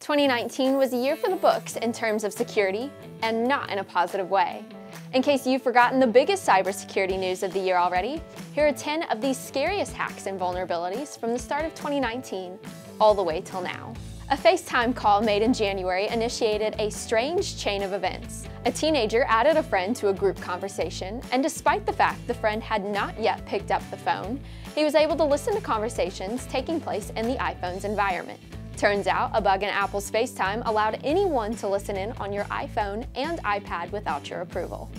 2019 was a year for the books in terms of security, and not in a positive way. In case you've forgotten the biggest cybersecurity news of the year already, here are 10 of the scariest hacks and vulnerabilities from the start of 2019 all the way till now. A FaceTime call made in January initiated a strange chain of events. A teenager added a friend to a group conversation, and despite the fact the friend had not yet picked up the phone, he was able to listen to conversations taking place in the iPhone's environment. Turns out, a bug in Apple's FaceTime allowed anyone to listen in on your iPhone and iPad without your approval.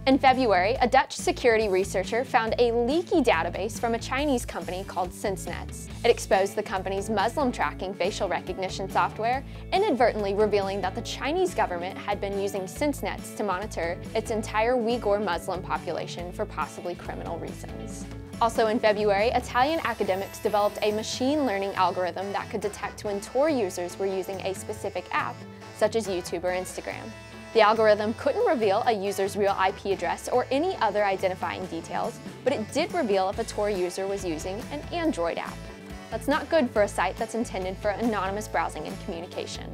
In February, a Dutch security researcher found a leaky database from a Chinese company called SenseNets. It exposed the company's Muslim tracking facial recognition software, inadvertently revealing that the Chinese government had been using SenseNets to monitor its entire Uyghur Muslim population for possibly criminal reasons. Also in February, Italian academics developed a machine learning algorithm that could detect when Tor users were using a specific app, such as YouTube or Instagram. The algorithm couldn't reveal a user's real IP address or any other identifying details, but it did reveal if a Tor user was using an Android app. That's not good for a site that's intended for anonymous browsing and communication.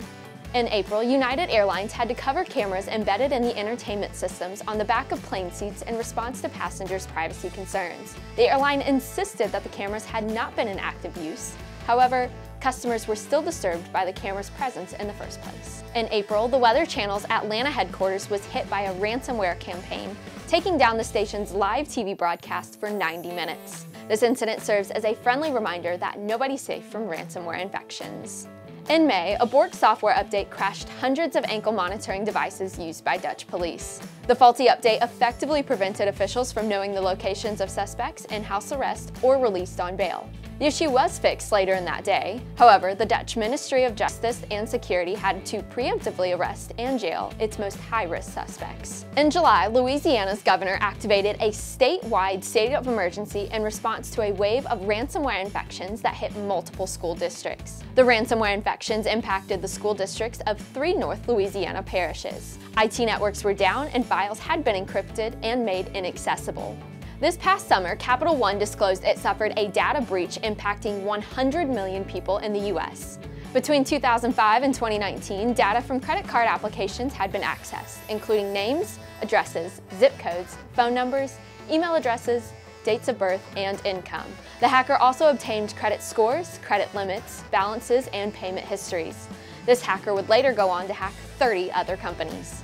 In April, United Airlines had to cover cameras embedded in the entertainment systems on the back of plane seats in response to passengers' privacy concerns. The airline insisted that the cameras had not been in active use. However, customers were still disturbed by the camera's presence in the first place. In April, the Weather Channel's Atlanta headquarters was hit by a ransomware campaign, taking down the station's live TV broadcast for 90 minutes. This incident serves as a friendly reminder that nobody's safe from ransomware infections. In May, a Borg software update crashed hundreds of ankle monitoring devices used by Dutch police. The faulty update effectively prevented officials from knowing the locations of suspects in house arrest or released on bail. The issue was fixed later in that day. However, the Dutch Ministry of Justice and Security had to preemptively arrest and jail its most high-risk suspects. In July, Louisiana's governor activated a statewide state of emergency in response to a wave of ransomware infections that hit multiple school districts. The ransomware infections impacted the school districts of 3 North Louisiana parishes. IT networks were down and files had been encrypted and made inaccessible. This past summer, Capital One disclosed it suffered a data breach impacting 100 million people in the US. Between 2005 and 2019, data from credit card applications had been accessed, including names, addresses, zip codes, phone numbers, email addresses, dates of birth, and income. The hacker also obtained credit scores, credit limits, balances, and payment histories. This hacker would later go on to hack 30 other companies.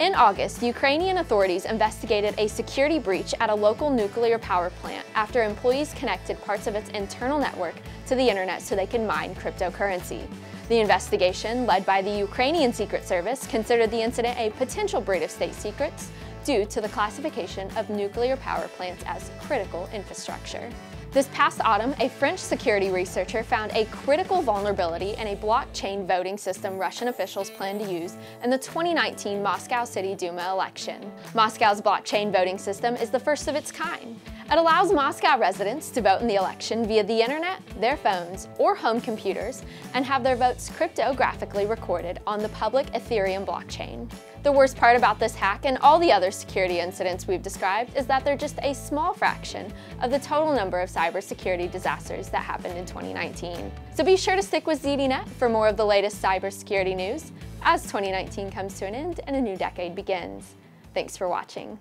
In August, Ukrainian authorities investigated a security breach at a local nuclear power plant after employees connected parts of its internal network to the internet so they could mine cryptocurrency. The investigation, led by the Ukrainian Secret Service, considered the incident a potential breach of state secrets due to the classification of nuclear power plants as critical infrastructure. This past autumn, a French security researcher found a critical vulnerability in a blockchain voting system Russian officials plan to use in the 2019 Moscow City Duma election. Moscow's blockchain voting system is the first of its kind. It allows Moscow residents to vote in the election via the internet, their phones, or home computers, and have their votes cryptographically recorded on the public Ethereum blockchain. The worst part about this hack and all the other security incidents we've described is that they're just a small fraction of the total number of cybersecurity disasters that happened in 2019. So be sure to stick with ZDNet for more of the latest cybersecurity news as 2019 comes to an end and a new decade begins. Thanks for watching.